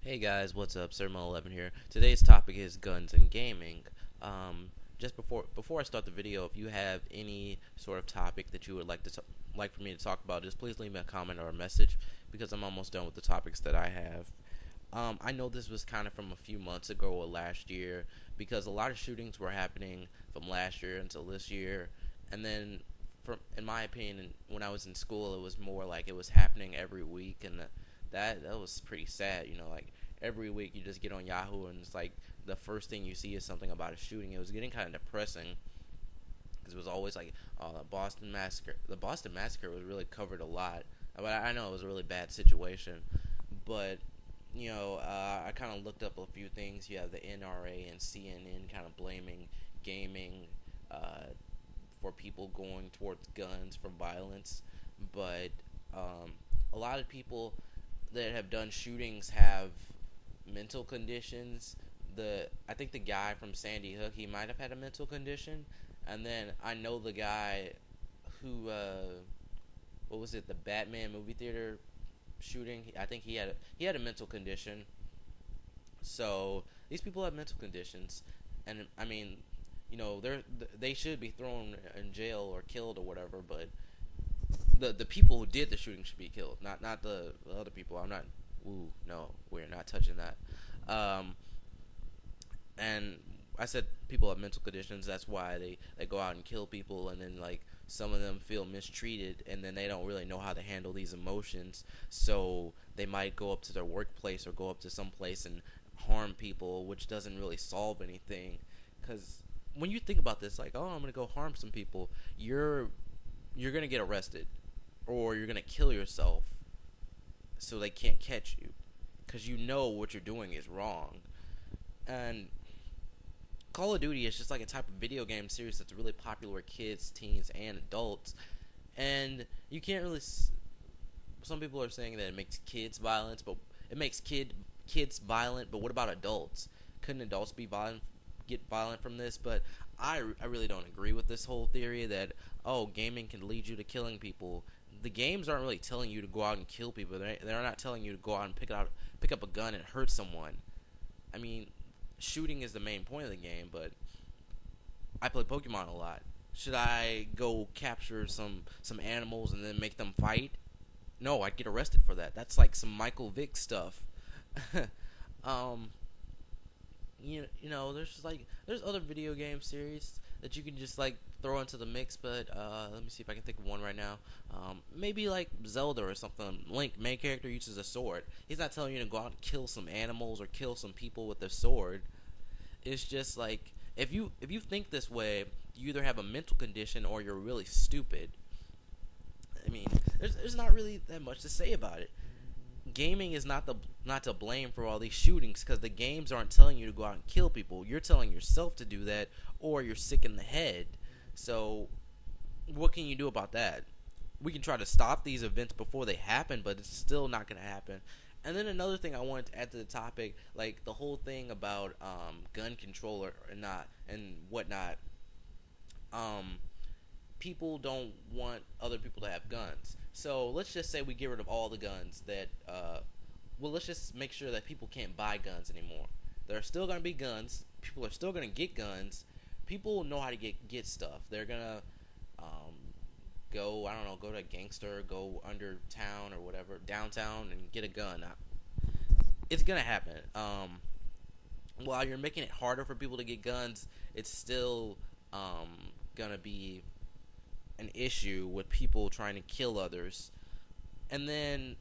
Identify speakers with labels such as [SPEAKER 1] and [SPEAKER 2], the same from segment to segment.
[SPEAKER 1] Hey guys, what's up? Sermo11 here. Today's topic is guns and gaming. Just before I start the video, if you have any sort of topic that you would like for me to talk about, just please leave me a comment or a message because I'm almost done with the topics that I have. I know this was kind of from a few months ago or last year because a lot of shootings were happening from last year until this year, and then, in my opinion, when I was in school, it was more like it was happening every week, and that was pretty sad. Like every week you just get on Yahoo and it's like the first thing you see is something about a shooting. It was getting kind of depressing because it was always like the Boston Massacre. The Boston Massacre was really covered a lot, but I know it was a really bad situation. But I kind of looked up a few things. You have the NRA and CNN kind of blaming gaming for people going towards guns for violence, but a lot of people that have done shootings have mental conditions. I think the guy from Sandy Hook, he might have had a mental condition, and then I know the guy who what was it, the Batman movie theater shooting, I think he had a mental condition. So these people have mental conditions, and I mean, they should be thrown in jail or killed or whatever, but the people who did the shooting should be killed, not the other people. I'm not. Ooh, no, we're not touching that. And I said people have mental conditions. That's why they go out and kill people, and then like some of them feel mistreated, and then they don't really know how to handle these emotions. So they might go up to their workplace or go up to some place and harm people, which doesn't really solve anything. Because when you think about this, like, oh, I'm gonna go harm some people, you're gonna get arrested, or you're gonna kill yourself so they can't catch you, because you know what you're doing is wrong. And Call of Duty is just like a type of video game series that's really popular with kids, teens, and adults. And you can't really. Some people are saying that it makes kids violent, but it makes kids violent. But what about adults? Couldn't adults get violent from this? But I really don't agree with this whole theory that gaming can lead you to killing people. The games aren't really telling you to go out and kill people. They're not telling you to go out and pick up a gun and hurt someone. I mean, shooting is the main point of the game, but I play Pokemon a lot. Should I go capture some animals and then make them fight? No, I'd get arrested for that. That's like some Michael Vick stuff. There's other video game series that you can just like throw into the mix, but let me see if I can think of one right now. Maybe like Zelda or something. Link, main character, uses a sword. He's not telling you to go out and kill some animals or kill some people with a sword. It's just like if you think this way, you either have a mental condition or you're really stupid. I mean, there's not really that much to say about it. Gaming is not to blame for all these shootings, because the games aren't telling you to go out and kill people. You're telling yourself to do that, or you're sick in the head. So what can you do about that? We can try to stop these events before they happen, but it's still not going to happen. And then another thing I wanted to add to the topic, like the whole thing about gun control or not and whatnot. People don't want other people to have guns. So let's just say we get rid of all the guns that, let's just make sure that people can't buy guns anymore. There are still going to be guns. People are still going to get guns. People know how to get stuff. They're going to go to a gangster, go under town or whatever, downtown, and get a gun. It's going to happen. While you're making it harder for people to get guns, it's still going to be an issue with people trying to kill others. And then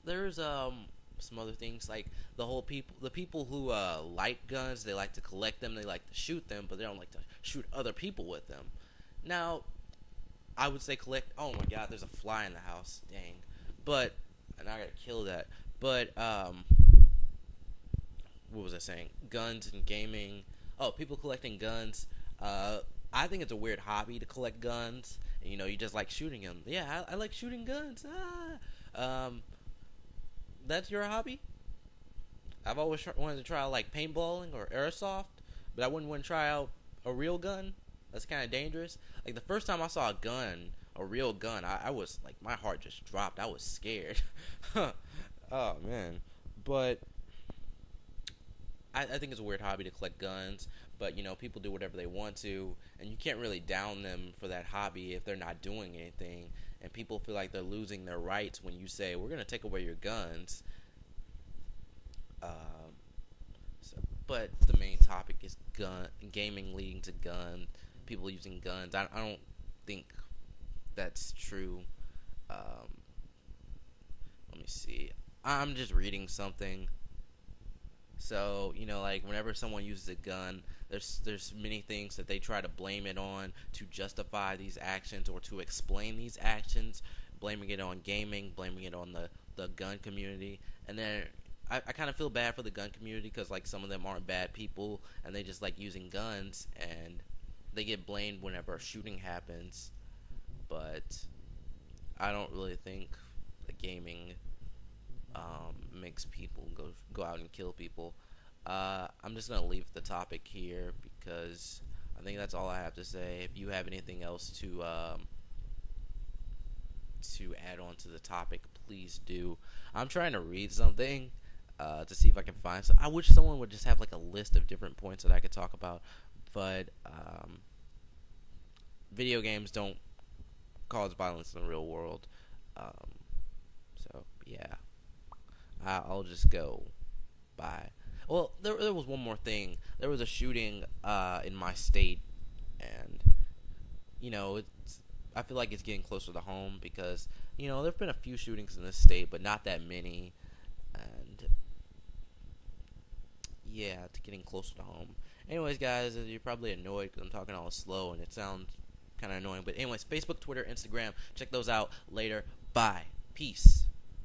[SPEAKER 1] there's some other things, like the people who like guns, they like to collect them, they like to shoot them, but they don't like to shoot other people with them. Now, I would say collect. Oh my God, there's a fly in the house. Dang. But now I gotta kill that. But what was I saying? Guns and gaming. Oh, people collecting guns. I think it's a weird hobby to collect guns. You just like shooting them. Yeah, I like shooting guns. That's your hobby? I've always wanted to try like paintballing or airsoft, but I wouldn't want to try out a real gun. That's kind of dangerous. Like the first time I saw a real gun, I was like, my heart just dropped. I was scared. Oh man. But I think it's a weird hobby to collect guns, but people do whatever they want to, and you can't really down them for that hobby if they're not doing anything. And people feel like they're losing their rights when you say we're gonna take away your guns. Um, but the main topic is gaming leading to gun, people using guns. I don't think that's true. Um, Let me see. I'm just reading something. So, like whenever someone uses a gun, there's many things that they try to blame it on to justify these actions or to explain these actions, blaming it on gaming, blaming it on the gun community. And then I kind of feel bad for the gun community because like some of them aren't bad people and they just like using guns and they get blamed whenever a shooting happens. But I don't really think that gaming makes people go out and kill people. I'm just gonna leave the topic here because I think that's all I have to say. If you have anything else to add on to the topic, please do. I'm trying to read something to see if I can find some. I wish someone would just have like a list of different points that I could talk about, but video games don't cause violence in the real world. So yeah, I'll just go. Bye. Well, there was one more thing. There was a shooting in my state, and I feel like it's getting closer to home because there've been a few shootings in this state, but not that many, and yeah, it's getting closer to home. Anyways, guys, you're probably annoyed because I'm talking all slow and it sounds kind of annoying. But anyways, Facebook, Twitter, Instagram, check those out later. Bye. Peace.